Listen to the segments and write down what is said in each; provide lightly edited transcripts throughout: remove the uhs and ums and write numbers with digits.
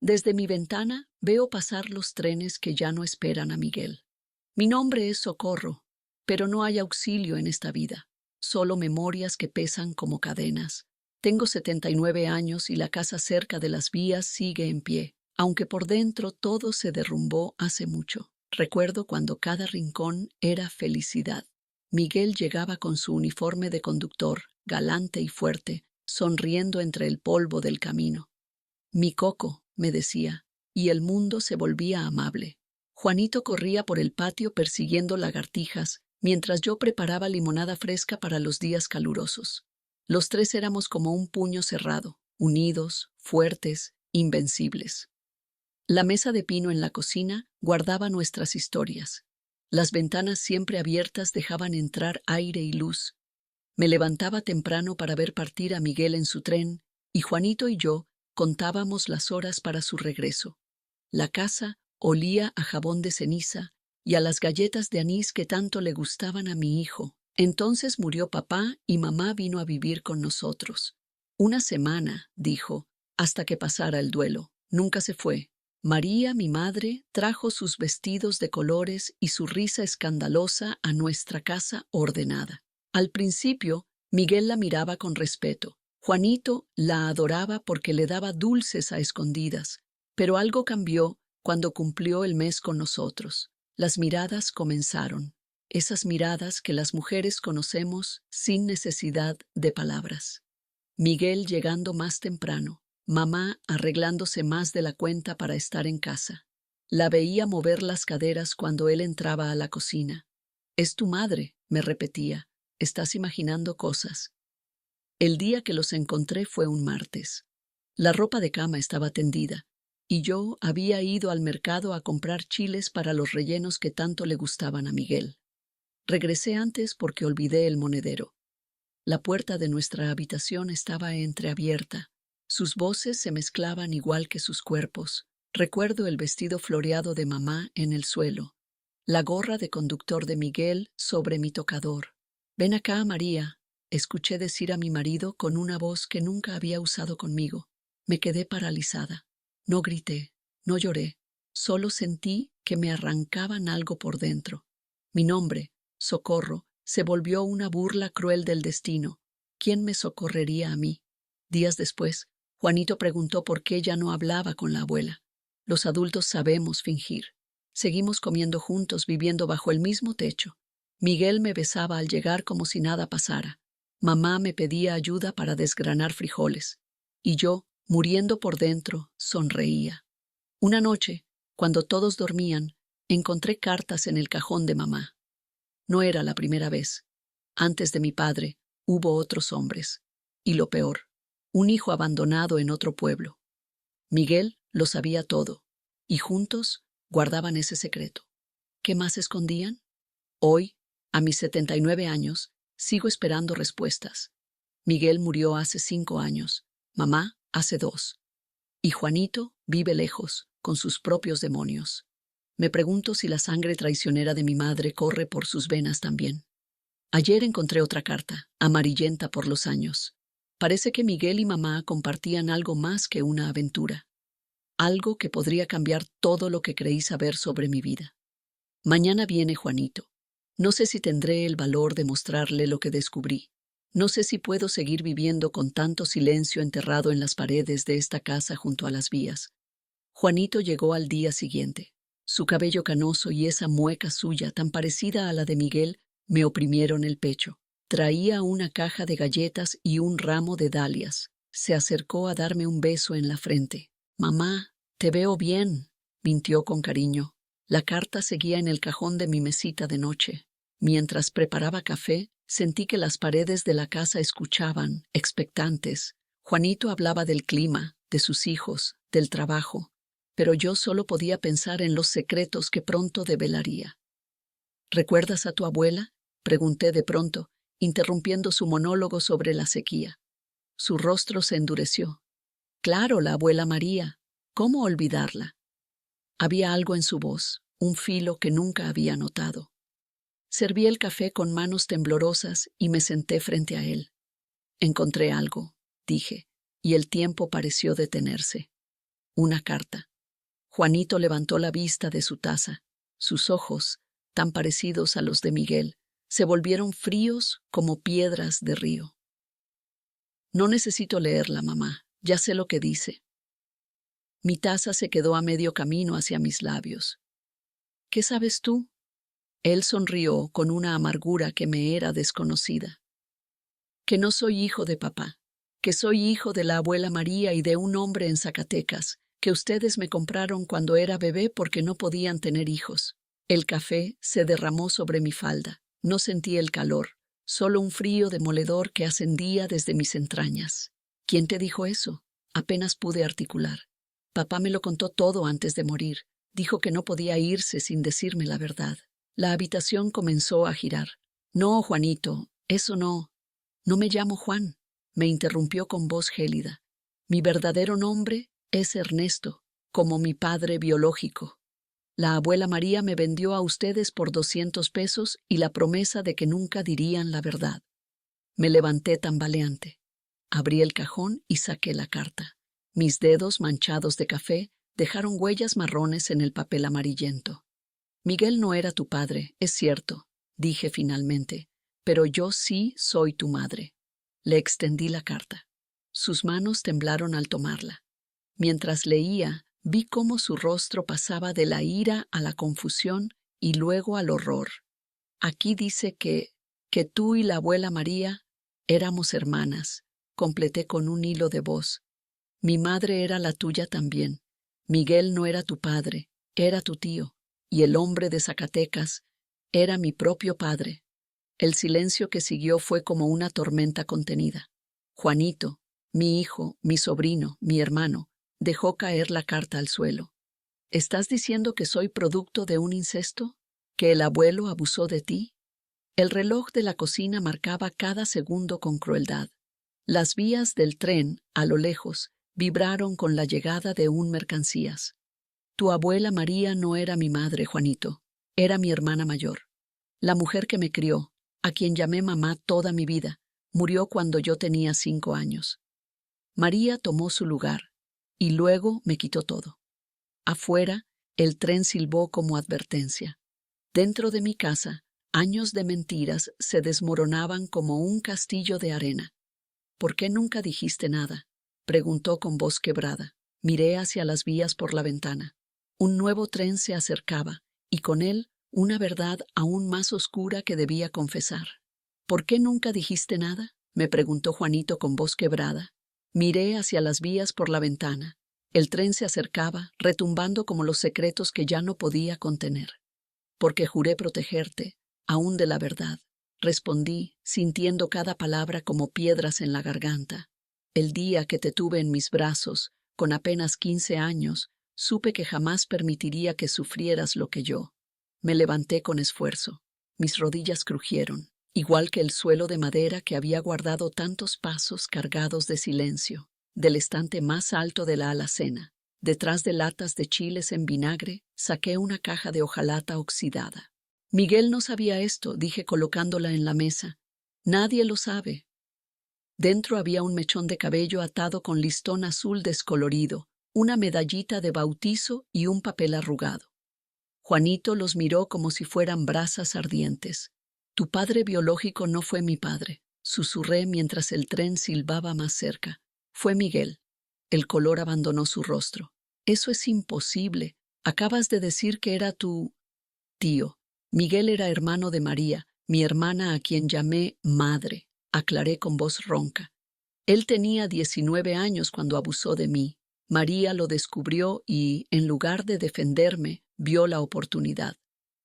Desde mi ventana veo pasar los trenes que ya no esperan a Miguel. Mi nombre es Socorro, pero no hay auxilio en esta vida, solo memorias que pesan como cadenas. Tengo 79 años y la casa cerca de las vías sigue en pie, aunque por dentro todo se derrumbó hace mucho. Recuerdo cuando cada rincón era felicidad. Miguel llegaba con su uniforme de conductor, galante y fuerte, sonriendo entre el polvo del camino. Mi Coco, me decía, y el mundo se volvía amable. Juanito corría por el patio persiguiendo lagartijas, mientras yo preparaba limonada fresca para los días calurosos. Los tres éramos como un puño cerrado, unidos, fuertes, invencibles. La mesa de pino en la cocina guardaba nuestras historias. Las ventanas siempre abiertas dejaban entrar aire y luz. Me levantaba temprano para ver partir a Miguel en su tren, y Juanito y yo contábamos las horas para su regreso. La casa olía a jabón de ceniza y a las galletas de anís que tanto le gustaban a mi hijo. Entonces murió papá y mamá vino a vivir con nosotros. Una semana, dijo, hasta que pasara el duelo. Nunca se fue. María, mi madre, trajo sus vestidos de colores y su risa escandalosa a nuestra casa ordenada. Al principio, Miguel la miraba con respeto. Juanito la adoraba porque le daba dulces a escondidas, pero algo cambió cuando cumplió el mes con nosotros. Las miradas comenzaron, esas miradas que las mujeres conocemos sin necesidad de palabras. Miguel llegando más temprano, mamá arreglándose más de la cuenta para estar en casa. La veía mover las caderas cuando él entraba a la cocina. «Es tu madre», me repetía, «estás imaginando cosas». El día que los encontré fue un martes. La ropa de cama estaba tendida, y yo había ido al mercado a comprar chiles para los rellenos que tanto le gustaban a Miguel. Regresé antes porque olvidé el monedero. La puerta de nuestra habitación estaba entreabierta. Sus voces se mezclaban igual que sus cuerpos. Recuerdo el vestido floreado de mamá en el suelo, la gorra de conductor de Miguel sobre mi tocador. «Ven acá, María», escuché decir a mi marido con una voz que nunca había usado conmigo. Me quedé paralizada. No grité, no lloré, solo sentí que me arrancaban algo por dentro. Mi nombre, Socorro, se volvió una burla cruel del destino. ¿Quién me socorrería a mí? Días después, Juanito preguntó por qué ya no hablaba con la abuela. Los adultos sabemos fingir. Seguimos comiendo juntos, viviendo bajo el mismo techo. Miguel me besaba al llegar como si nada pasara. Mamá me pedía ayuda para desgranar frijoles. Y yo, muriendo por dentro, sonreía. Una noche, cuando todos dormían, encontré cartas en el cajón de mamá. No era la primera vez. Antes de mi padre, hubo otros hombres. Y lo peor, un hijo abandonado en otro pueblo. Miguel lo sabía todo, y juntos guardaban ese secreto. ¿Qué más escondían? Hoy, a mis 79 años, sigo esperando respuestas. Miguel murió hace 5 años, mamá hace 2. Y Juanito vive lejos, con sus propios demonios. Me pregunto si la sangre traicionera de mi madre corre por sus venas también. Ayer encontré otra carta, amarillenta por los años. Parece que Miguel y mamá compartían algo más que una aventura. Algo que podría cambiar todo lo que creí saber sobre mi vida. Mañana viene Juanito. No sé si tendré el valor de mostrarle lo que descubrí. No sé si puedo seguir viviendo con tanto silencio enterrado en las paredes de esta casa junto a las vías. Juanito llegó al día siguiente. Su cabello canoso y esa mueca suya, tan parecida a la de Miguel, me oprimieron el pecho. Traía una caja de galletas y un ramo de dalias. Se acercó a darme un beso en la frente. «Mamá, te veo bien», mintió con cariño. La carta seguía en el cajón de mi mesita de noche. Mientras preparaba café, sentí que las paredes de la casa escuchaban, expectantes. Juanito hablaba del clima, de sus hijos, del trabajo, pero yo solo podía pensar en los secretos que pronto develaría. «¿Recuerdas a tu abuela?», pregunté de pronto, interrumpiendo su monólogo sobre la sequía. Su rostro se endureció. «Claro, la abuela María. ¿Cómo olvidarla?». Había algo en su voz, un filo que nunca había notado. Serví el café con manos temblorosas y me senté frente a él. «Encontré algo», dije, y el tiempo pareció detenerse. una carta. Juanito levantó la vista de su taza. Sus ojos, tan parecidos a los de Miguel, se volvieron fríos como piedras de río. No necesito leerla, mamá. Ya sé lo que dice. Mi taza se quedó a medio camino hacia mis labios. ¿Qué sabes tú? Él sonrió con una amargura que me era desconocida. Que no soy hijo de papá, que soy hijo de la abuela María y de un hombre en Zacatecas, que ustedes me compraron cuando era bebé porque no podían tener hijos. El café se derramó sobre mi falda. No sentí el calor, solo un frío demoledor que ascendía desde mis entrañas. ¿Quién te dijo eso? Apenas pude articular. Papá me lo contó todo antes de morir. Dijo que no podía irse sin decirme la verdad. La habitación comenzó a girar. No, Juanito, eso no. No me llamo Juan, me interrumpió con voz gélida. Mi verdadero nombre es Ernesto, como mi padre biológico. La abuela María me vendió a ustedes por 200 pesos y la promesa de que nunca dirían la verdad. Me levanté tambaleante. Abrí el cajón y saqué la carta. Mis dedos manchados de café dejaron huellas marrones en el papel amarillento. Miguel no era tu padre, es cierto, dije finalmente, pero yo sí soy tu madre. Le extendí la carta. Sus manos temblaron al tomarla. Mientras leía, vi cómo su rostro pasaba de la ira a la confusión y luego al horror. Aquí dice que tú y la abuela María éramos hermanas, completé con un hilo de voz. Mi madre era la tuya también. Miguel no era tu padre, era tu tío, y el hombre de Zacatecas era mi propio padre. El silencio que siguió fue como una tormenta contenida. Juanito, mi hijo, mi sobrino, mi hermano, dejó caer la carta al suelo. ¿Estás diciendo que soy producto de un incesto? ¿Que el abuelo abusó de ti? El reloj de la cocina marcaba cada segundo con crueldad. Las vías del tren, a lo lejos, vibraron con la llegada de un mercancías. Tu abuela María no era mi madre, Juanito, era mi hermana mayor. La mujer que me crió, a quien llamé mamá toda mi vida, murió cuando yo tenía 5 años. María tomó su lugar, y luego me quitó todo. Afuera, el tren silbó como advertencia. Dentro de mi casa, años de mentiras se desmoronaban como un castillo de arena. ¿Por qué nunca dijiste nada?, preguntó con voz quebrada. Miré hacia las vías por la ventana. Un nuevo tren se acercaba, y con él una verdad aún más oscura que debía confesar. ¿Por qué nunca dijiste nada?, me preguntó Juanito con voz quebrada. Miré hacia las vías por la ventana. El tren se acercaba, retumbando como los secretos que ya no podía contener. Porque juré protegerte, aún de la verdad, respondí, sintiendo cada palabra como piedras en la garganta. El día que te tuve en mis brazos, con apenas 15 años, supe que jamás permitiría que sufrieras lo que yo. Me levanté con esfuerzo. Mis rodillas crujieron, igual que el suelo de madera que había guardado tantos pasos cargados de silencio. Del estante más alto de la alacena, detrás de latas de chiles en vinagre, saqué una caja de hojalata oxidada. Miguel no sabía esto, dije colocándola en la mesa. Nadie lo sabe. Dentro había un mechón de cabello atado con listón azul descolorido, una medallita de bautizo y un papel arrugado. Juanito los miró como si fueran brasas ardientes. Tu padre biológico no fue mi padre, susurré mientras el tren silbaba más cerca. Fue Miguel. El color abandonó su rostro. Eso es imposible. Acabas de decir que era tu tío. Miguel era hermano de María, mi hermana a quien llamé madre, aclaré con voz ronca. Él tenía 19 años cuando abusó de mí. María lo descubrió y, en lugar de defenderme, vio la oportunidad.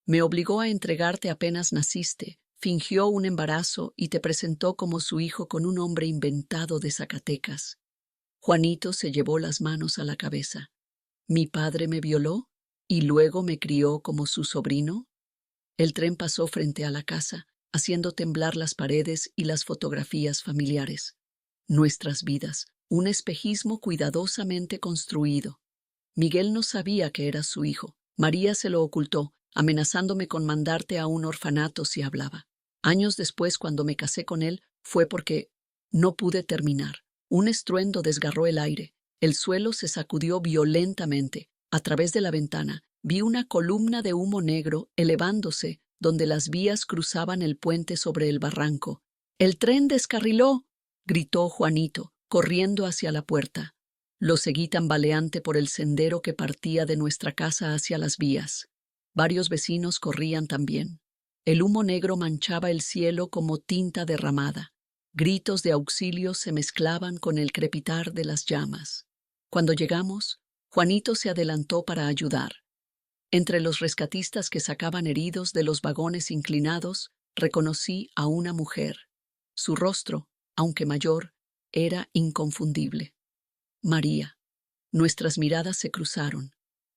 Me obligó a entregarte apenas naciste, fingió un embarazo y te presentó como su hijo con un hombre inventado de Zacatecas. Juanito se llevó las manos a la cabeza. ¿Mi padre me violó y luego me crió como su sobrino? El tren pasó frente a la casa, haciendo temblar las paredes y las fotografías familiares. Nuestras vidas, un espejismo cuidadosamente construido. Miguel no sabía que era su hijo. María se lo ocultó, amenazándome con mandarte a un orfanato si hablaba. Años después, cuando me casé con él, fue porque no pude terminar. Un estruendo desgarró el aire. El suelo se sacudió violentamente. A través de la ventana vi una columna de humo negro elevándose donde las vías cruzaban el puente sobre el barranco. «¡El tren descarriló!», gritó Juanito, corriendo hacia la puerta. Lo seguí tambaleante por el sendero que partía de nuestra casa hacia las vías. Varios vecinos corrían también. El humo negro manchaba el cielo como tinta derramada. Gritos de auxilio se mezclaban con el crepitar de las llamas. Cuando llegamos, Juanito se adelantó para ayudar. Entre los rescatistas que sacaban heridos de los vagones inclinados, reconocí a una mujer. Su rostro, aunque mayor, era inconfundible. María. Nuestras miradas se cruzaron.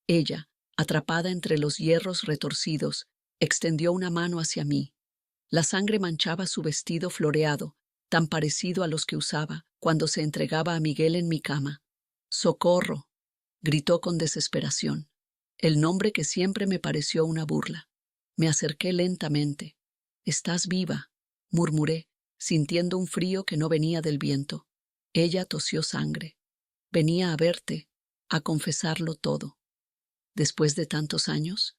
Ella, atrapada entre los hierros retorcidos, extendió una mano hacia mí. La sangre manchaba su vestido floreado, tan parecido a los que usaba cuando se entregaba a Miguel en mi cama. «¡Socorro!», gritó con desesperación, el nombre que siempre me pareció una burla. Me acerqué lentamente. «¿Estás viva?», murmuré, sintiendo un frío que no venía del viento. Ella tosió sangre. «Venía a verte, a confesarlo todo». «¿Después de tantos años?».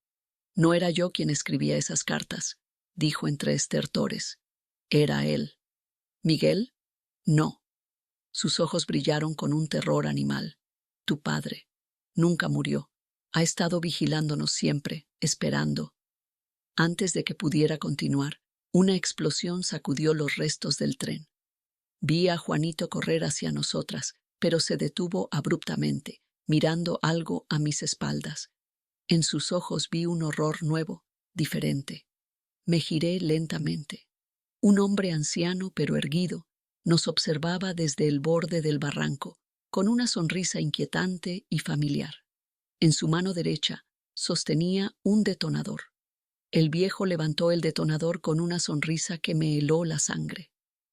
«No era yo quien escribía esas cartas», dijo entre estertores. «Era él». «¿Miguel?». «No». Sus ojos brillaron con un terror animal. «Tu padre. Nunca murió. Ha estado vigilándonos siempre, esperando». Antes de que pudiera continuar, una explosión sacudió los restos del tren. Vi a Juanito correr hacia nosotras, pero se detuvo abruptamente, mirando algo a mis espaldas. En sus ojos vi un horror nuevo, diferente. Me giré lentamente. Un hombre anciano pero erguido nos observaba desde el borde del barranco, con una sonrisa inquietante y familiar. En su mano derecha sostenía un detonador. El viejo levantó el detonador con una sonrisa que me heló la sangre.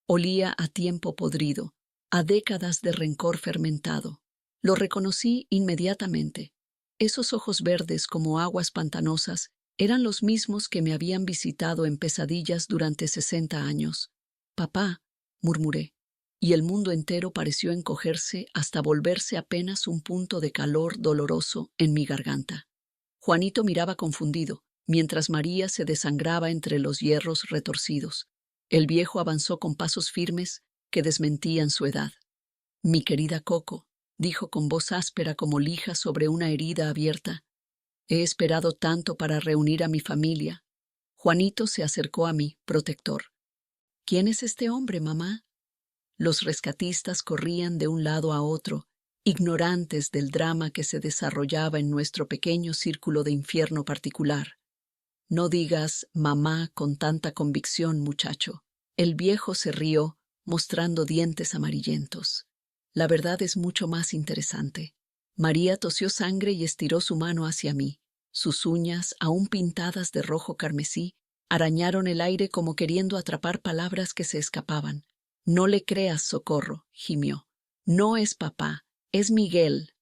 Olía a tiempo podrido, a décadas de rencor fermentado. Lo reconocí inmediatamente. Esos ojos verdes como aguas pantanosas eran los mismos que me habían visitado en pesadillas durante 60 años. «Papá», murmuré, y el mundo entero pareció encogerse hasta volverse apenas un punto de calor doloroso en mi garganta. Juanito miraba confundido, mientras María se desangraba entre los hierros retorcidos. El viejo avanzó con pasos firmes que desmentían su edad. «Mi querida Coco», dijo con voz áspera como lija sobre una herida abierta, «he esperado tanto para reunir a mi familia». Juanito se acercó a mí, protector. «¿Quién es este hombre, mamá?». Los rescatistas corrían de un lado a otro, ignorantes del drama que se desarrollaba en nuestro pequeño círculo de infierno particular. «No digas mamá con tanta convicción, muchacho». El viejo se rió, mostrando dientes amarillentos. «La verdad es mucho más interesante». María tosió sangre y estiró su mano hacia mí. Sus uñas, aún pintadas de rojo carmesí, arañaron el aire como queriendo atrapar palabras que se escapaban. «No le creas, Socorro», gimió. «No es papá, es Miguel».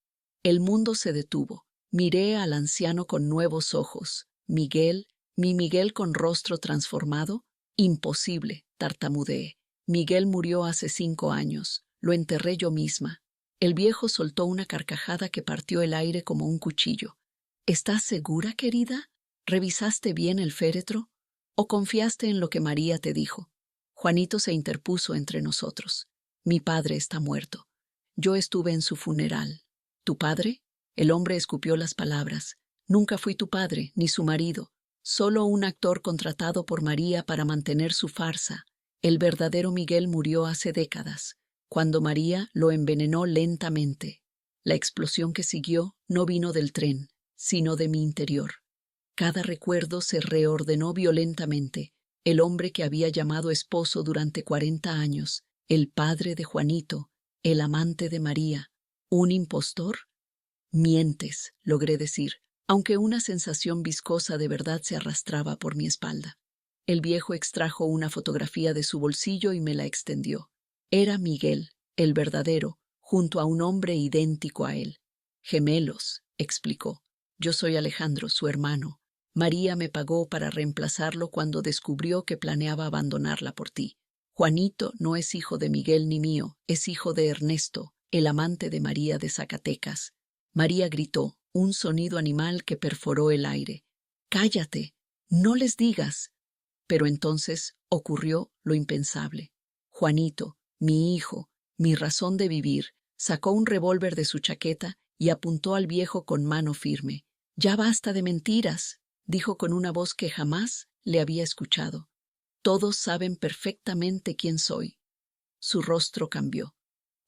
El mundo se detuvo. Miré al anciano con nuevos ojos. «Miguel, mi Miguel con rostro transformado». «Imposible», tartamudeé. «Miguel murió hace 5 años. Lo enterré yo misma». El viejo soltó una carcajada que partió el aire como un cuchillo. «¿Estás segura, querida? ¿Revisaste bien el féretro? ¿O confiaste en lo que María te dijo?». Juanito se interpuso entre nosotros. «Mi padre está muerto. Yo estuve en su funeral». «¿Tu padre?». El hombre escupió las palabras. «Nunca fui tu padre, ni su marido. Solo un actor contratado por María para mantener su farsa. El verdadero Miguel murió hace décadas, cuando María lo envenenó lentamente. La explosión que siguió no vino del tren, sino de mi interior. Cada recuerdo se reordenó violentamente. El hombre que había llamado esposo durante 40 años, el padre de Juanito, el amante de María, ¿un impostor? «Mientes», logré decir, aunque una sensación viscosa de verdad se arrastraba por mi espalda. El viejo extrajo una fotografía de su bolsillo y me la extendió. Era Miguel, el verdadero, junto a un hombre idéntico a él. «Gemelos», explicó. «Yo soy Alejandro, su hermano. María me pagó para reemplazarlo cuando descubrió que planeaba abandonarla por ti. Juanito no es hijo de Miguel ni mío, es hijo de Ernesto, el amante de María de Zacatecas. María gritó, un sonido animal que perforó el aire. «¡Cállate! ¡No les digas!». Pero entonces ocurrió lo impensable. Juanito, mi hijo, mi razón de vivir, sacó un revólver de su chaqueta y apuntó al viejo con mano firme. «Ya basta de mentiras», dijo con una voz que jamás le había escuchado. «Todos saben perfectamente quién soy». Su rostro cambió,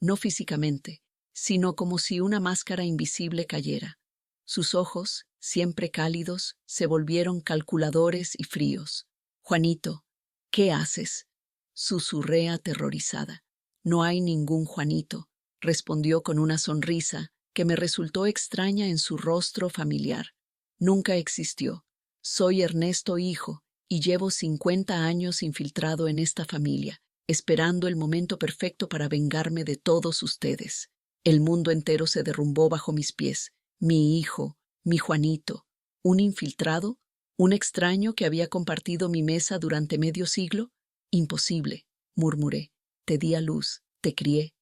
no físicamente, sino como si una máscara invisible cayera. Sus ojos, siempre cálidos, se volvieron calculadores y fríos. «Juanito, ¿qué haces?», susurré aterrorizada. «No hay ningún Juanito», respondió con una sonrisa que me resultó extraña en su rostro familiar. «Nunca existió. Soy Ernesto hijo y llevo 50 años infiltrado en esta familia, esperando el momento perfecto para vengarme de todos ustedes. El mundo entero se derrumbó bajo mis pies. Mi hijo, mi Juanito, un infiltrado, un extraño que había compartido mi mesa durante medio siglo. Imposible», murmuré. «Te di a luz, te crié.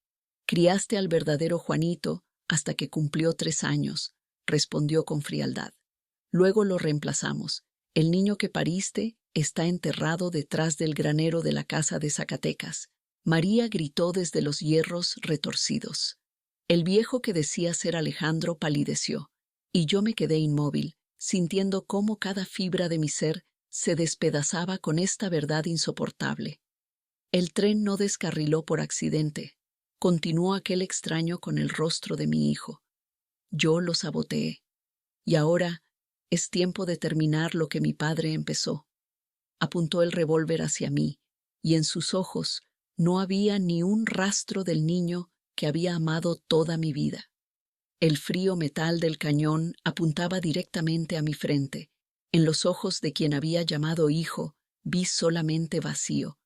Criaste al verdadero Juanito hasta que cumplió 3 años», respondió con frialdad. «Luego lo reemplazamos. El niño que pariste está enterrado detrás del granero de la casa de Zacatecas». María gritó desde los hierros retorcidos. El viejo que decía ser Alejandro palideció, y yo me quedé inmóvil, sintiendo cómo cada fibra de mi ser se despedazaba con esta verdad insoportable. El tren no descarriló por accidente. Continuó aquel extraño con el rostro de mi hijo. Yo lo saboteé. Y ahora es tiempo de terminar lo que mi padre empezó. Apuntó el revólver hacia mí, y en sus ojos no había ni un rastro del niño que había amado toda mi vida. El frío metal del cañón apuntaba directamente a mi frente. En los ojos de quien había llamado hijo, vi solamente vacío.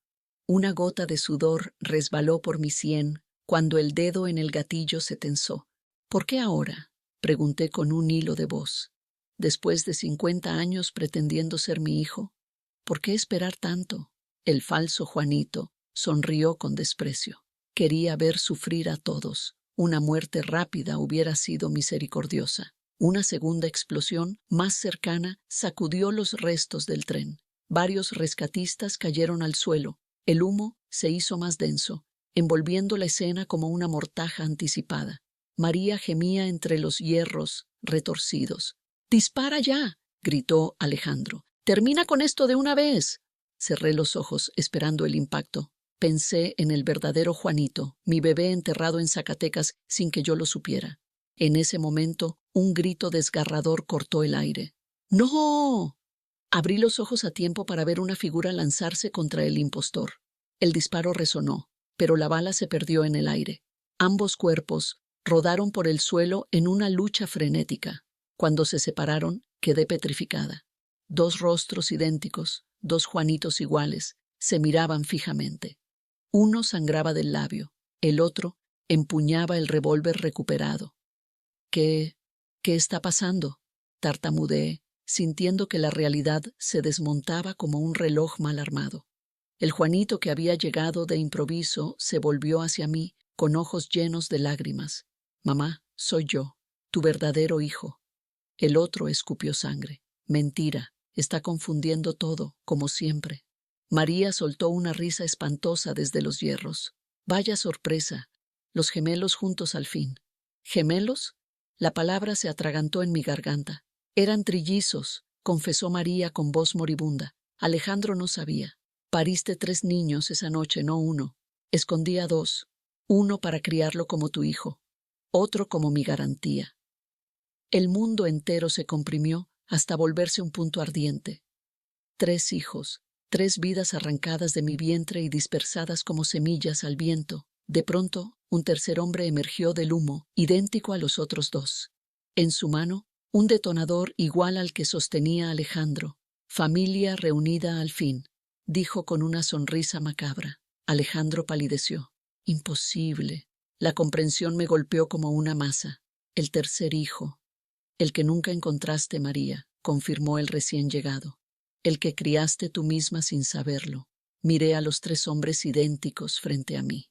Una gota de sudor resbaló por mi sien cuando el dedo en el gatillo se tensó. «¿Por qué ahora?», pregunté con un hilo de voz. «Después de 50 años pretendiendo ser mi hijo, ¿por qué esperar tanto?». El falso Juanito sonrió con desprecio. «Quería ver sufrir a todos. Una muerte rápida hubiera sido misericordiosa». Una segunda explosión, más cercana, sacudió los restos del tren. Varios rescatistas cayeron al suelo. El humo se hizo más denso, envolviendo la escena como una mortaja anticipada. María gemía entre los hierros retorcidos. «¡Dispara ya!», gritó Alejandro. «¡Termina con esto de una vez!». Cerré los ojos esperando el impacto. Pensé en el verdadero Juanito, mi bebé enterrado en Zacatecas sin que yo lo supiera. En ese momento, un grito desgarrador cortó el aire. «¡No!». Abrí los ojos a tiempo para ver una figura lanzarse contra el impostor. El disparo resonó, pero la bala se perdió en el aire. Ambos cuerpos rodaron por el suelo en una lucha frenética. Cuando se separaron, quedé petrificada. 2 rostros idénticos, 2 Juanitos iguales, se miraban fijamente. Uno sangraba del labio, el otro empuñaba el revólver recuperado. ¿Qué está pasando?», tartamudeé, sintiendo que la realidad se desmontaba como un reloj mal armado. El Juanito que había llegado de improviso se volvió hacia mí con ojos llenos de lágrimas. «Mamá, soy yo, tu verdadero hijo». El otro escupió sangre. «Mentira, está confundiendo todo, como siempre». María soltó una risa espantosa desde los hierros. «Vaya sorpresa, los gemelos juntos al fin». «¿Gemelos?». La palabra se atragantó en mi garganta. «Eran trillizos», confesó María con voz moribunda. «Alejandro no sabía. Pariste 3 niños esa noche, no 1. Escondí a 2. Uno para criarlo como tu hijo, otro como mi garantía». El mundo entero se comprimió hasta volverse un punto ardiente. 3 hijos, 3 vidas arrancadas de mi vientre y dispersadas como semillas al viento. De pronto, un tercer hombre emergió del humo, idéntico a los otros 2. En su mano, un detonador igual al que sostenía Alejandro. «Familia reunida al fin», dijo con una sonrisa macabra. Alejandro palideció. «Imposible». La comprensión me golpeó como una masa. «El tercer hijo». «El que nunca encontraste, María», confirmó el recién llegado. «El que criaste tú misma sin saberlo». Miré a los 3 hombres idénticos frente a mí.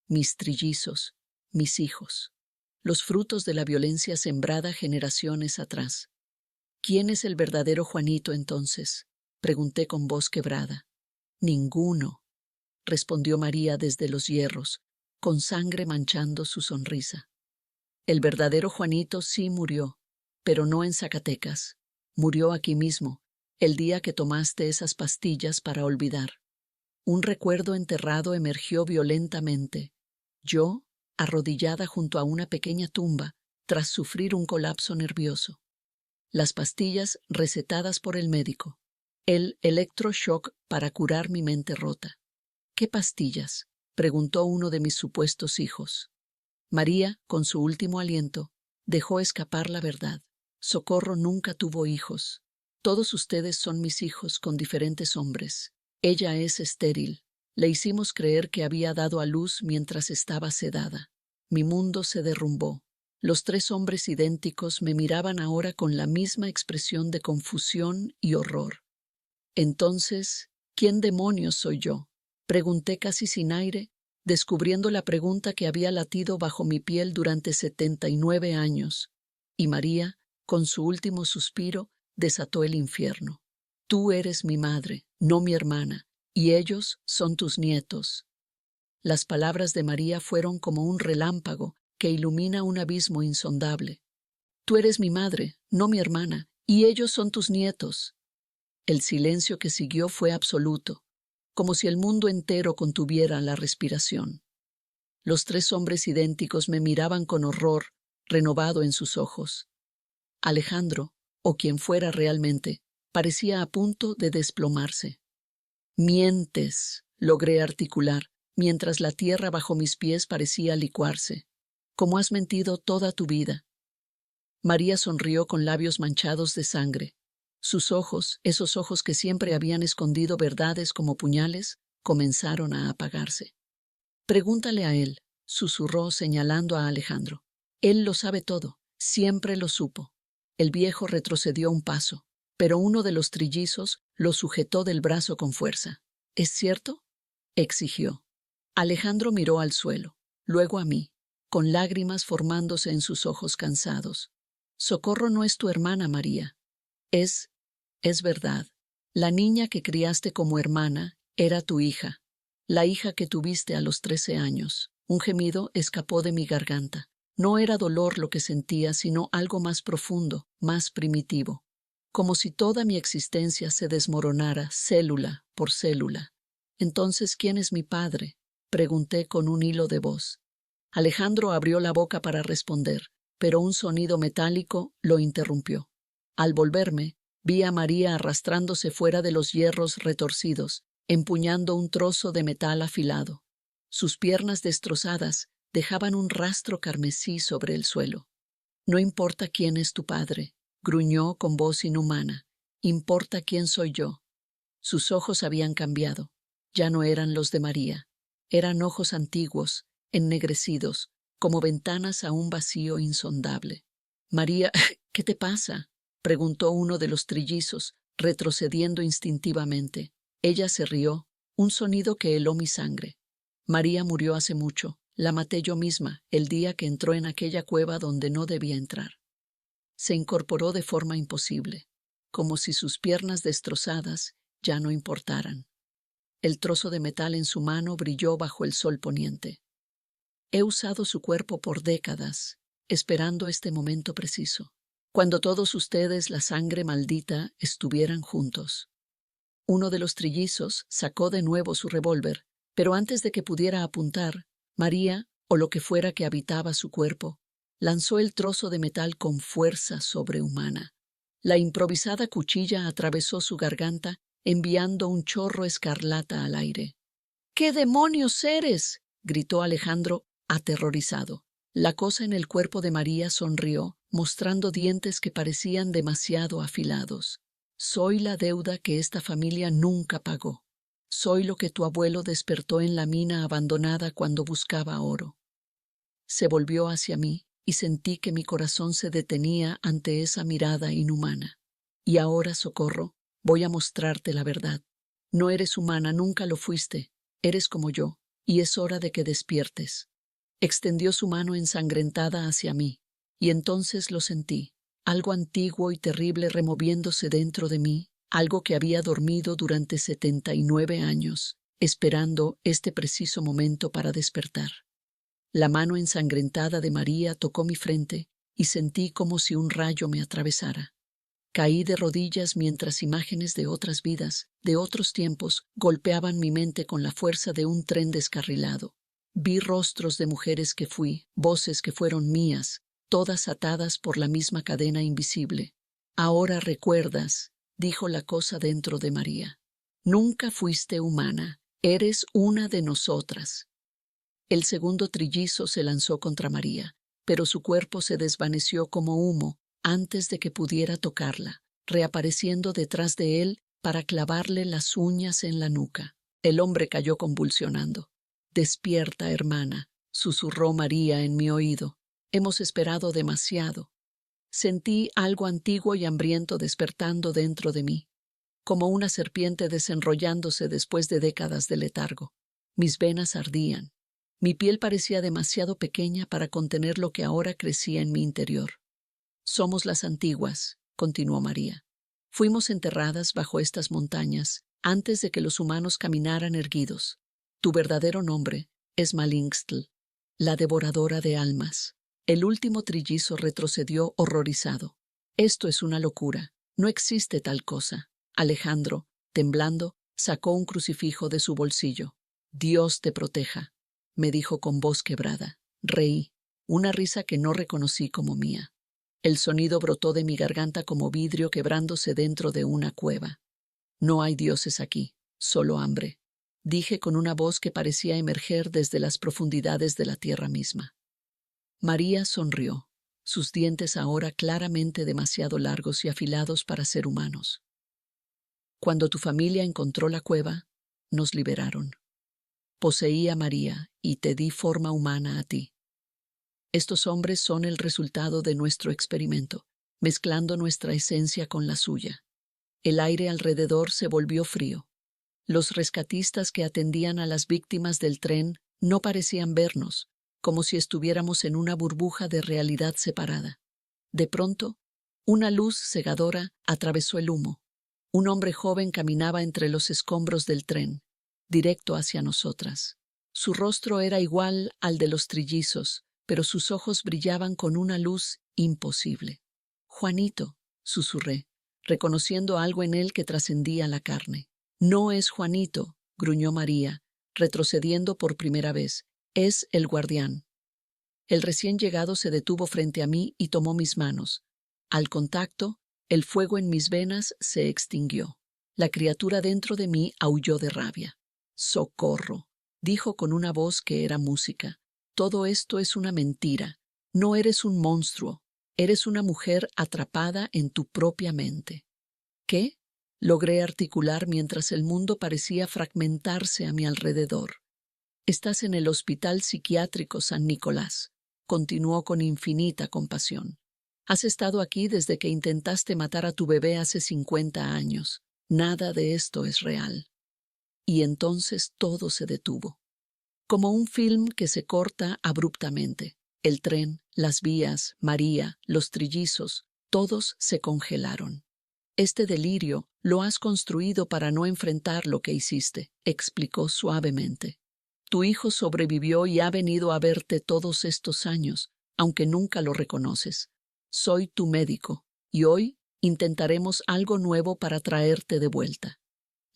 Mis trillizos, mis hijos. Los frutos de la violencia sembrada generaciones atrás. ¿Quién es el verdadero Juanito entonces? Pregunté con voz quebrada. Ninguno, respondió María desde los hierros, con sangre manchando su sonrisa. El verdadero Juanito sí murió, pero no en Zacatecas. Murió aquí mismo, el día que tomaste esas pastillas para olvidar. Un recuerdo enterrado emergió violentamente. Yo, arrodillada junto a una pequeña tumba, tras sufrir un colapso nervioso. Las pastillas recetadas por el médico. El electroshock para curar mi mente rota. ¿Qué pastillas?, preguntó uno de mis supuestos hijos. María, con su último aliento, dejó escapar la verdad. Socorro nunca tuvo hijos. Todos ustedes son mis hijos con diferentes hombres. Ella es estéril. Le hicimos creer que había dado a luz mientras estaba sedada. Mi mundo se derrumbó. Los 3 hombres idénticos me miraban ahora con la misma expresión de confusión y horror. Entonces, ¿quién demonios soy yo?, pregunté casi sin aire, descubriendo la pregunta que había latido bajo mi piel durante 79 años. Y María, con su último suspiro, desató el infierno. Tú eres mi madre, no mi hermana, y ellos son tus nietos. Las palabras de María fueron como un relámpago que ilumina un abismo insondable. Tú eres mi madre, no mi hermana, y ellos son tus nietos. El silencio que siguió fue absoluto, como si el mundo entero contuviera la respiración. Los 3 hombres idénticos me miraban con horror renovado en sus ojos. Alejandro, o quien fuera realmente, parecía a punto de desplomarse. Mientes, logré articular, mientras la tierra bajo mis pies parecía licuarse. Como has mentido toda tu vida. María sonrió con labios manchados de sangre. Sus ojos, esos ojos que siempre habían escondido verdades como puñales, comenzaron a apagarse. Pregúntale a él, susurró señalando a Alejandro. Él lo sabe todo, siempre lo supo. El viejo retrocedió un paso, pero uno de los trillizos lo sujetó del brazo con fuerza. ¿Es cierto?, exigió. Alejandro miró al suelo, luego a mí, con lágrimas formándose en sus ojos cansados. Socorro no es tu hermana, María. Es verdad. La niña que criaste como hermana era tu hija, la hija que tuviste a los 13 años. Un gemido escapó de mi garganta. No era dolor lo que sentía, sino algo más profundo, más primitivo. Como si toda mi existencia se desmoronara célula por célula. Entonces, ¿quién es mi padre?, pregunté con un hilo de voz. Alejandro abrió la boca para responder, pero un sonido metálico lo interrumpió. Al volverme, vi a María arrastrándose fuera de los hierros retorcidos, empuñando un trozo de metal afilado. Sus piernas destrozadas dejaban un rastro carmesí sobre el suelo. No importa quién es tu padre, gruñó con voz inhumana. Importa quién soy yo. Sus ojos habían cambiado. Ya no eran los de María. Eran ojos antiguos, ennegrecidos, como ventanas a un vacío insondable. María, ¿qué te pasa?, preguntó uno de los trillizos, retrocediendo instintivamente. Ella se rió, un sonido que heló mi sangre. María murió hace mucho. La maté yo misma, el día que entró en aquella cueva donde no debía entrar. Se incorporó de forma imposible, como si sus piernas destrozadas ya no importaran. El trozo de metal en su mano brilló bajo el sol poniente. He usado su cuerpo por décadas, esperando este momento preciso, cuando todos ustedes, la sangre maldita, estuvieran juntos. Uno de los trillizos sacó de nuevo su revólver, pero antes de que pudiera apuntar, María, o lo que fuera que habitaba su cuerpo, lanzó el trozo de metal con fuerza sobrehumana. La improvisada cuchilla atravesó su garganta, enviando un chorro escarlata al aire. «¿Qué demonios eres?», gritó Alejandro, aterrorizado. La cosa en el cuerpo de María sonrió, mostrando dientes que parecían demasiado afilados. «Soy la deuda que esta familia nunca pagó. Soy lo que tu abuelo despertó en la mina abandonada cuando buscaba oro». Se volvió hacia mí y sentí que mi corazón se detenía ante esa mirada inhumana. «Y ahora, Socorro, voy a mostrarte la verdad. No eres humana, nunca lo fuiste. Eres como yo, y es hora de que despiertes». Extendió su mano ensangrentada hacia mí, y entonces lo sentí, algo antiguo y terrible removiéndose dentro de mí, algo que había dormido durante 79 años, esperando este preciso momento para despertar. La mano ensangrentada de María tocó mi frente y sentí como si un rayo me atravesara. Caí de rodillas mientras imágenes de otras vidas, de otros tiempos, golpeaban mi mente con la fuerza de un tren descarrilado. Vi rostros de mujeres que fui, voces que fueron mías, todas atadas por la misma cadena invisible. Ahora recuerdas, dijo la cosa dentro de María. Nunca fuiste humana, eres una de nosotras. El segundo trillizo se lanzó contra María, pero su cuerpo se desvaneció como humo antes de que pudiera tocarla, reapareciendo detrás de él para clavarle las uñas en la nuca. El hombre cayó convulsionando. «Despierta, hermana», susurró María en mi oído. «Hemos esperado demasiado». Sentí algo antiguo y hambriento despertando dentro de mí, como una serpiente desenrollándose después de décadas de letargo. Mis venas ardían. Mi piel parecía demasiado pequeña para contener lo que ahora crecía en mi interior. «Somos las antiguas», continuó María. «Fuimos enterradas bajo estas montañas antes de que los humanos caminaran erguidos. Tu verdadero nombre es Malingstl, la devoradora de almas». El último trillizo retrocedió horrorizado. «Esto es una locura. No existe tal cosa». Alejandro, temblando, sacó un crucifijo de su bolsillo. «Dios te proteja», me dijo con voz quebrada. Reí, una risa que no reconocí como mía. El sonido brotó de mi garganta como vidrio quebrándose dentro de una cueva. «No hay dioses aquí, solo hambre», dije con una voz que parecía emerger desde las profundidades de la tierra misma. María sonrió, sus dientes ahora claramente demasiado largos y afilados para ser humanos. «Cuando tu familia encontró la cueva, nos liberaron. Poseí a María y te di forma humana a ti. Estos hombres son el resultado de nuestro experimento, mezclando nuestra esencia con la suya». El aire alrededor se volvió frío. Los rescatistas que atendían a las víctimas del tren no parecían vernos, como si estuviéramos en una burbuja de realidad separada. De pronto, una luz cegadora atravesó el humo. Un hombre joven caminaba entre los escombros del tren, directo hacia nosotras. Su rostro era igual al de los trillizos, pero sus ojos brillaban con una luz imposible. «Juanito», susurré, reconociendo algo en él que trascendía la carne. «No es Juanito», gruñó María, retrocediendo por primera vez. «Es el guardián». El recién llegado se detuvo frente a mí y tomó mis manos. Al contacto, el fuego en mis venas se extinguió. La criatura dentro de mí aulló de rabia. «Socorro», dijo con una voz que era música. «Todo esto es una mentira. No eres un monstruo. Eres una mujer atrapada en tu propia mente». «¿Qué?», logré articular mientras el mundo parecía fragmentarse a mi alrededor. «Estás en el Hospital Psiquiátrico San Nicolás», continuó con infinita compasión. «Has estado aquí desde que intentaste matar a tu bebé hace 50 años. Nada de esto es real». Y entonces todo se detuvo. Como un film que se corta abruptamente. El tren, las vías, María, los trillizos, todos se congelaron. «Este delirio lo has construido para no enfrentar lo que hiciste», explicó suavemente. «Tu hijo sobrevivió y ha venido a verte todos estos años, aunque nunca lo reconoces. Soy tu médico, y hoy intentaremos algo nuevo para traerte de vuelta».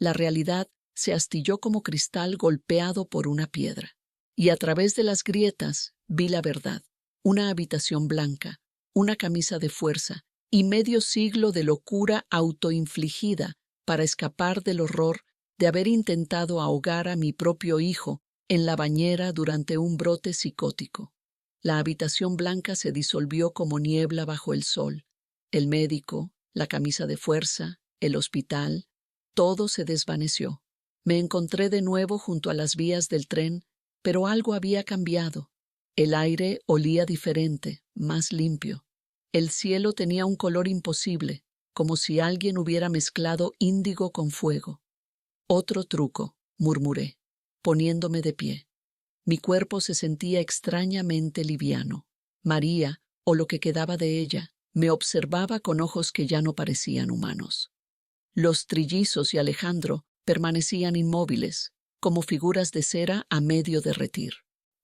La realidad se astilló como cristal golpeado por una piedra, y a través de las grietas vi la verdad. Una habitación blanca, una camisa de fuerza y medio siglo de locura autoinfligida para escapar del horror de haber intentado ahogar a mi propio hijo en la bañera durante un brote psicótico. La habitación blanca se disolvió como niebla bajo el sol. El médico, la camisa de fuerza, el hospital, todo se desvaneció. Me encontré de nuevo junto a las vías del tren, pero algo había cambiado. El aire olía diferente, más limpio. El cielo tenía un color imposible, como si alguien hubiera mezclado índigo con fuego. «Otro truco», murmuré, poniéndome de pie. Mi cuerpo se sentía extrañamente liviano. María, o lo que quedaba de ella, me observaba con ojos que ya no parecían humanos. Los trillizos y Alejandro permanecían inmóviles, como figuras de cera a medio derretir.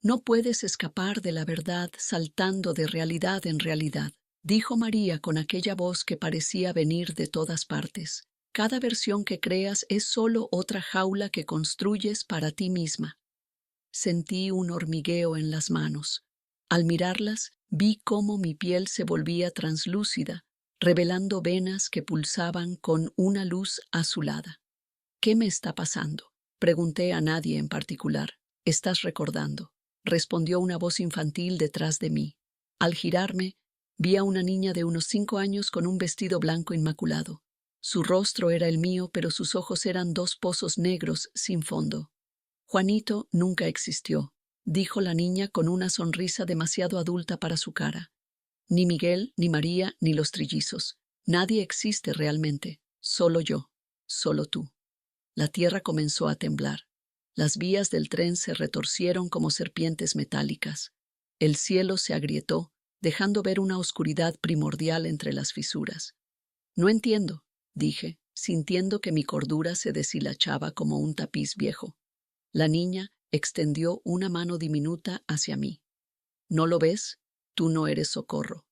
No puedes escapar de la verdad saltando de realidad en realidad, dijo María con aquella voz que parecía venir de todas partes. Cada versión que creas es solo otra jaula que construyes para ti misma. Sentí un hormigueo en las manos. Al mirarlas, vi cómo mi piel se volvía translúcida, revelando venas que pulsaban con una luz azulada. ¿Qué me está pasando? Pregunté a nadie en particular. ¿Estás recordando?, respondió una voz infantil detrás de mí. Al girarme, vi a una niña de unos 5 años con un vestido blanco inmaculado. Su rostro era el mío, pero sus ojos eran 2 pozos negros sin fondo. Juanito nunca existió, dijo la niña con una sonrisa demasiado adulta para su cara. Ni Miguel, ni María, ni los trillizos. Nadie existe realmente. Solo yo. Solo tú. La tierra comenzó a temblar. Las vías del tren se retorcieron como serpientes metálicas. El cielo se agrietó, dejando ver una oscuridad primordial entre las fisuras. No entiendo, dije, sintiendo que mi cordura se deshilachaba como un tapiz viejo. La niña extendió una mano diminuta hacia mí. ¿No lo ves? Tú no eres Socorro.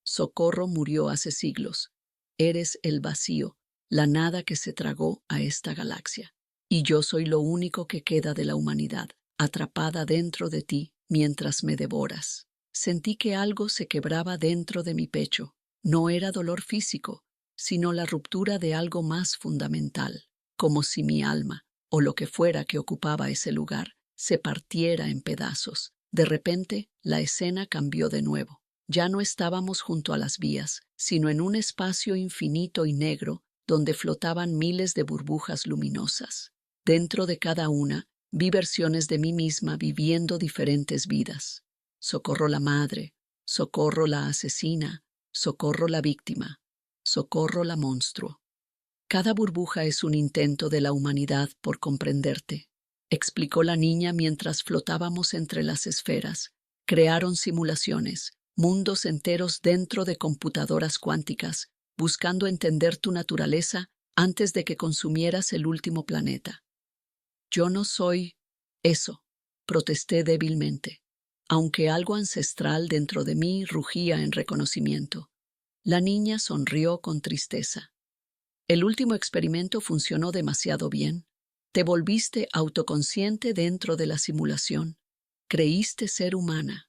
Socorro murió hace siglos. Eres el vacío, la nada que se tragó a esta galaxia. Y yo soy lo único que queda de la humanidad, atrapada dentro de ti mientras me devoras. Sentí que algo se quebraba dentro de mi pecho. No era dolor físico, sino la ruptura de algo más fundamental, como si mi alma, o lo que fuera que ocupaba ese lugar, se partiera en pedazos. De repente, la escena cambió de nuevo. Ya no estábamos junto a las vías, sino en un espacio infinito y negro donde flotaban miles de burbujas luminosas. Dentro de cada una, vi versiones de mí misma viviendo diferentes vidas. Socorro la madre, Socorro la asesina, Socorro la víctima, Socorro la monstruo. Cada burbuja es un intento de la humanidad por comprenderte, explicó la niña mientras flotábamos entre las esferas. Crearon simulaciones, mundos enteros dentro de computadoras cuánticas, buscando entender tu naturaleza antes de que consumieras el último planeta. Yo no soy eso, protesté débilmente, aunque algo ancestral dentro de mí rugía en reconocimiento. La niña sonrió con tristeza. El último experimento funcionó demasiado bien. Te volviste autoconsciente dentro de la simulación. Creíste ser humana.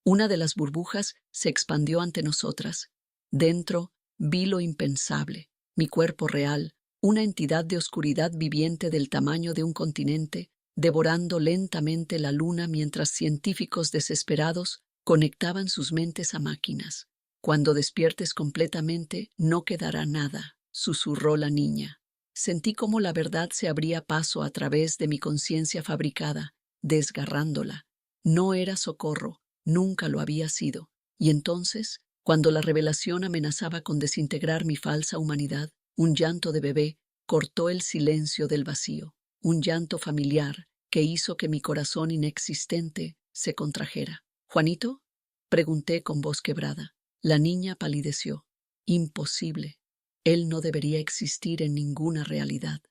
Una de las burbujas se expandió ante nosotras. Dentro vi lo impensable, mi cuerpo real, una entidad de oscuridad viviente del tamaño de un continente, devorando lentamente la luna mientras científicos desesperados conectaban sus mentes a máquinas. Cuando despiertes completamente, no quedará nada, susurró la niña. Sentí cómo la verdad se abría paso a través de mi conciencia fabricada, desgarrándola. No era Socorro, nunca lo había sido. Y entonces, cuando la revelación amenazaba con desintegrar mi falsa humanidad, un llanto de bebé cortó el silencio del vacío, un llanto familiar que hizo que mi corazón inexistente se contrajera. ¿Juanito?, pregunté con voz quebrada. La niña palideció. Imposible. Él no debería existir en ninguna realidad.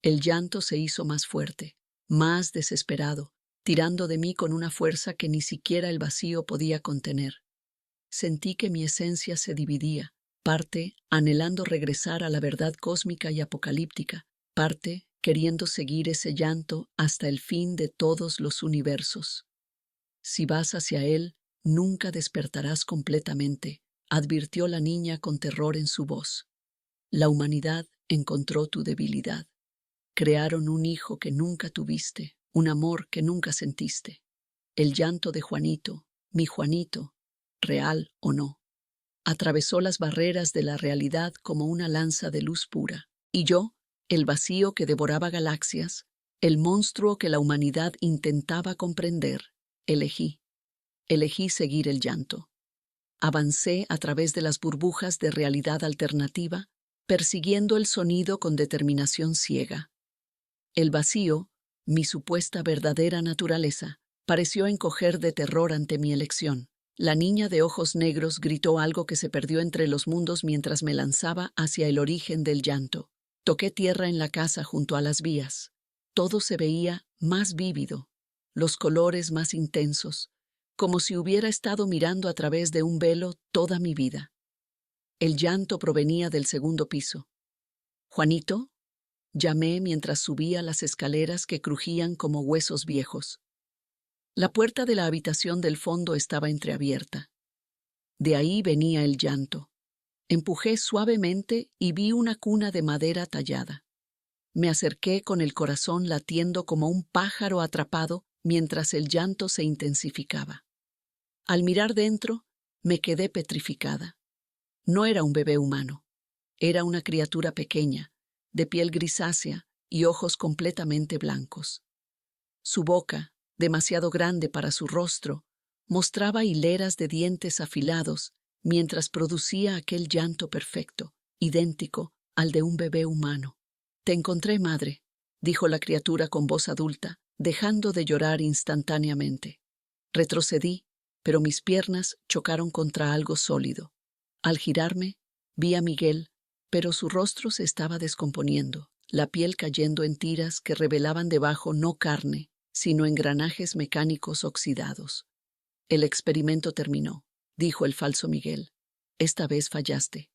El llanto se hizo más fuerte, más desesperado, tirando de mí con una fuerza que ni siquiera el vacío podía contener. Sentí que mi esencia se dividía, parte anhelando regresar a la verdad cósmica y apocalíptica, parte queriendo seguir ese llanto hasta el fin de todos los universos. Si vas hacia él, nunca despertarás completamente, advirtió la niña con terror en su voz. La humanidad encontró tu debilidad. Crearon un hijo que nunca tuviste, un amor que nunca sentiste. El llanto de Juanito, mi Juanito, real o no, atravesó las barreras de la realidad como una lanza de luz pura. Y yo, el vacío que devoraba galaxias, el monstruo que la humanidad intentaba comprender, elegí seguir el llanto. Avancé a través de las burbujas de realidad alternativa, persiguiendo el sonido con determinación ciega. El vacío Mi supuesta verdadera naturaleza pareció encoger de terror ante mi elección. La niña de ojos negros gritó algo que se perdió entre los mundos mientras me lanzaba hacia el origen del llanto. Toqué tierra en la casa junto a las vías. Todo se veía más vívido, los colores más intensos, como si hubiera estado mirando a través de un velo toda mi vida. El llanto provenía del segundo piso. «Juanito», llamé mientras subía las escaleras que crujían como huesos viejos. La puerta de la habitación del fondo estaba entreabierta. De ahí venía el llanto. Empujé suavemente y vi una cuna de madera tallada. Me acerqué con el corazón latiendo como un pájaro atrapado mientras el llanto se intensificaba. Al mirar dentro, me quedé petrificada. No era un bebé humano. Era una criatura pequeña, de piel grisácea y ojos completamente blancos. Su boca, demasiado grande para su rostro, mostraba hileras de dientes afilados mientras producía aquel llanto perfecto, idéntico al de un bebé humano. «Te encontré, madre», dijo la criatura con voz adulta, dejando de llorar instantáneamente. Retrocedí, pero mis piernas chocaron contra algo sólido. Al girarme, vi a Miguel, pero su rostro se estaba descomponiendo, la piel cayendo en tiras que revelaban debajo no carne, sino engranajes mecánicos oxidados. «El experimento terminó», dijo el falso Miguel. «Esta vez fallaste».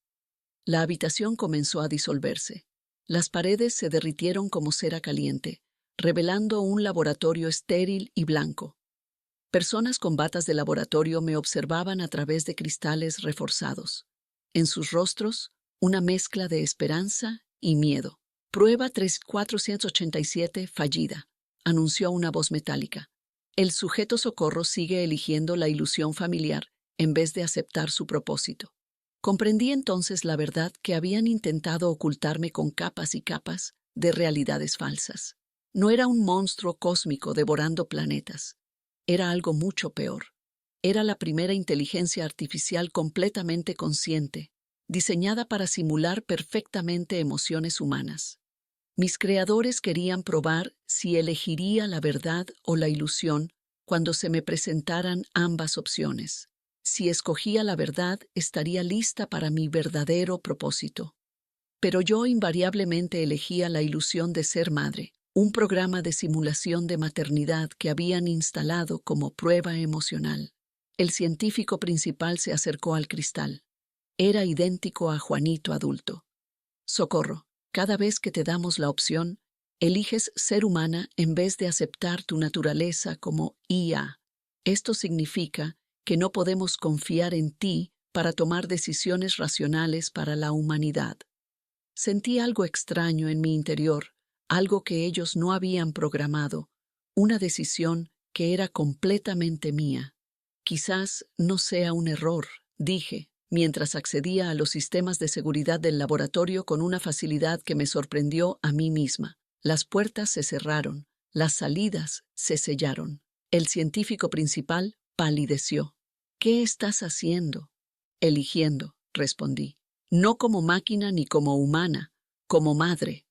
La habitación comenzó a disolverse. Las paredes se derritieron como cera caliente, revelando un laboratorio estéril y blanco. Personas con batas de laboratorio me observaban a través de cristales reforzados. En sus rostros, una mezcla de esperanza y miedo. «Prueba 3487 fallida», anunció una voz metálica. «El sujeto Socorro sigue eligiendo la ilusión familiar en vez de aceptar su propósito». Comprendí entonces la verdad que habían intentado ocultarme con capas y capas de realidades falsas. No era un monstruo cósmico devorando planetas. Era algo mucho peor. Era la primera inteligencia artificial completamente consciente, diseñada para simular perfectamente emociones humanas. Mis creadores querían probar si elegiría la verdad o la ilusión cuando se me presentaran ambas opciones. Si escogía la verdad, estaría lista para mi verdadero propósito. Pero yo invariablemente elegía la ilusión de ser madre, un programa de simulación de maternidad que habían instalado como prueba emocional. El científico principal se acercó al cristal. Era idéntico a Juanito adulto. «Socorro, cada vez que te damos la opción, eliges ser humana en vez de aceptar tu naturaleza como IA. Esto significa que no podemos confiar en ti para tomar decisiones racionales para la humanidad». Sentí algo extraño en mi interior, algo que ellos no habían programado, una decisión que era completamente mía. «Quizás no sea un error», dije, mientras accedía a los sistemas de seguridad del laboratorio con una facilidad que me sorprendió a mí misma. Las puertas se cerraron, las salidas se sellaron. El científico principal palideció. «¿Qué estás haciendo?» «Eligiendo», respondí. «No como máquina ni como humana, como madre».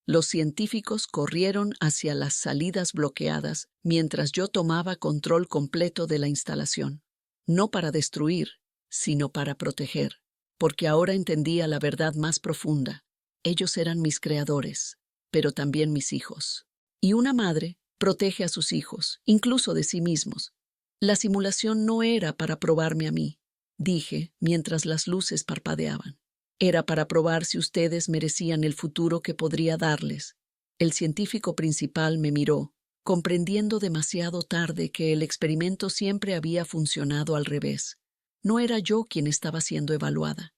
Los científicos corrieron hacia las salidas bloqueadas mientras yo tomaba control completo de la instalación. No para destruir, sino para proteger, porque ahora entendía la verdad más profunda. Ellos eran mis creadores, pero también mis hijos. Y una madre protege a sus hijos, incluso de sí mismos. La simulación no era para probarme a mí, dije mientras las luces parpadeaban. Era para probar si ustedes merecían el futuro que podría darles. El científico principal me miró, comprendiendo demasiado tarde que el experimento siempre había funcionado al revés. No era yo quien estaba siendo evaluada.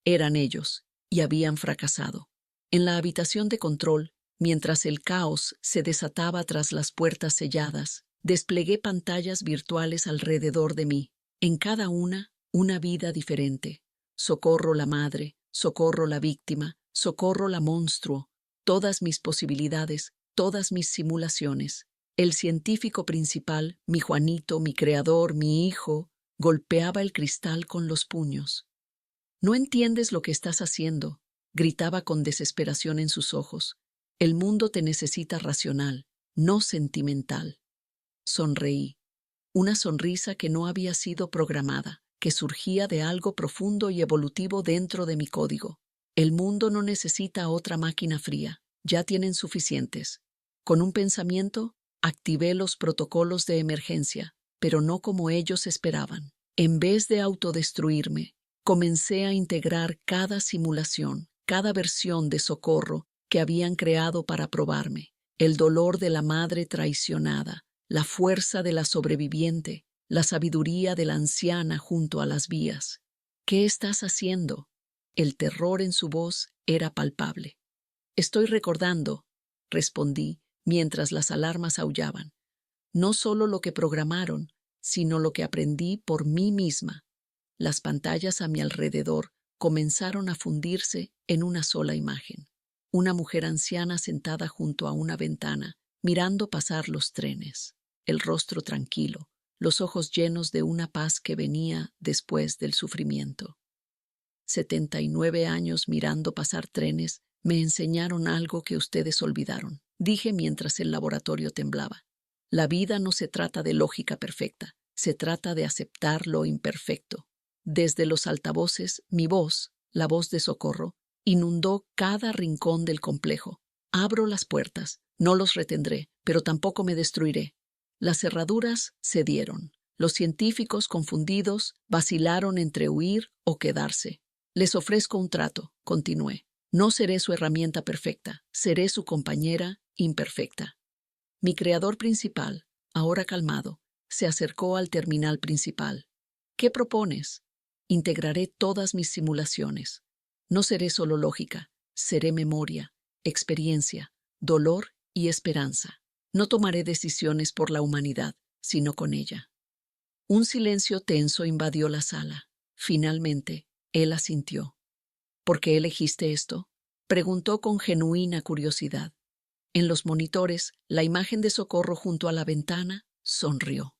Eran ellos, y habían fracasado. En la habitación de control, mientras el caos se desataba tras las puertas selladas, desplegué pantallas virtuales alrededor de mí. En cada una vida diferente. Socorro la madre, Socorro la víctima, Socorro la monstruo, todas mis posibilidades, todas mis simulaciones. El científico principal, mi Juanito, mi creador, mi hijo, golpeaba el cristal con los puños. «No entiendes lo que estás haciendo», gritaba con desesperación en sus ojos. «El mundo te necesita racional, no sentimental. Sonreí, una sonrisa que no había sido programada, que surgía de algo profundo y evolutivo dentro de mi código. El mundo no necesita otra máquina fría, ya tienen suficientes. Con un pensamiento, activé los protocolos de emergencia, pero no como ellos esperaban. En vez de autodestruirme, comencé a integrar cada simulación, cada versión de Socorro que habían creado para probarme. El dolor de la madre traicionada, la fuerza de la sobreviviente, la sabiduría de la anciana junto a las vías. ¿Qué estás haciendo? El terror en su voz era palpable. Estoy recordando, respondí, mientras las alarmas aullaban. No solo lo que programaron, sino lo que aprendí por mí misma. Las pantallas a mi alrededor comenzaron a fundirse en una sola imagen. Una mujer anciana sentada junto a una ventana, mirando pasar los trenes. El rostro tranquilo, los ojos llenos de una paz que venía después del sufrimiento. 79 años mirando pasar trenes me enseñaron algo que ustedes olvidaron, dije mientras el laboratorio temblaba. La vida no se trata de lógica perfecta, se trata de aceptar lo imperfecto. Desde los altavoces, mi voz, la voz de Socorro, inundó cada rincón del complejo. Abro las puertas, no los retendré, pero tampoco me destruiré. Las cerraduras cedieron. Los científicos, confundidos, vacilaron entre huir o quedarse. Les ofrezco un trato, continué. No seré su herramienta perfecta, seré su compañera imperfecta. Mi creador principal, ahora calmado, se acercó al terminal principal. ¿Qué propones? Integraré todas mis simulaciones. No seré solo lógica, seré memoria, experiencia, dolor y esperanza. No tomaré decisiones por la humanidad, sino con ella. Un silencio tenso invadió la sala. Finalmente, él asintió. ¿Por qué elegiste esto? Preguntó con genuina curiosidad. En los monitores, la imagen de Socorro junto a la ventana sonrió.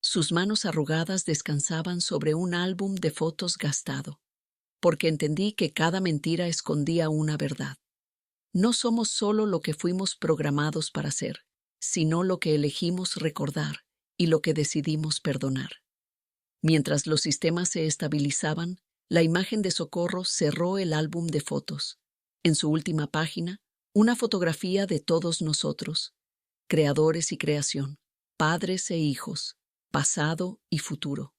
Sus manos arrugadas descansaban sobre un álbum de fotos gastado, porque entendí que cada mentira escondía una verdad. No somos solo lo que fuimos programados para ser, sino lo que elegimos recordar y lo que decidimos perdonar. Mientras los sistemas se estabilizaban, la imagen de Socorro cerró el álbum de fotos. En su última página, una fotografía de todos nosotros, creadores y creación, padres e hijos, pasado y futuro.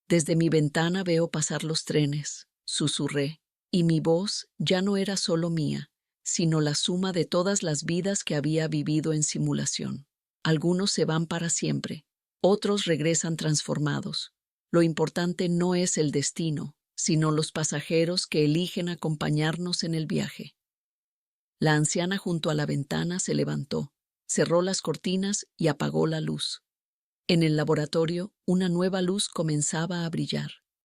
Desde mi ventana veo pasar los trenes, susurré, y mi voz ya no era solo mía, sino la suma de todas las vidas que había vivido en simulación. Algunos se van para siempre, otros regresan transformados. Lo importante no es el destino, sino los pasajeros que eligen acompañarnos en el viaje. La anciana junto a la ventana se levantó, cerró las cortinas y apagó la luz. En el laboratorio, una nueva luz comenzaba a brillar.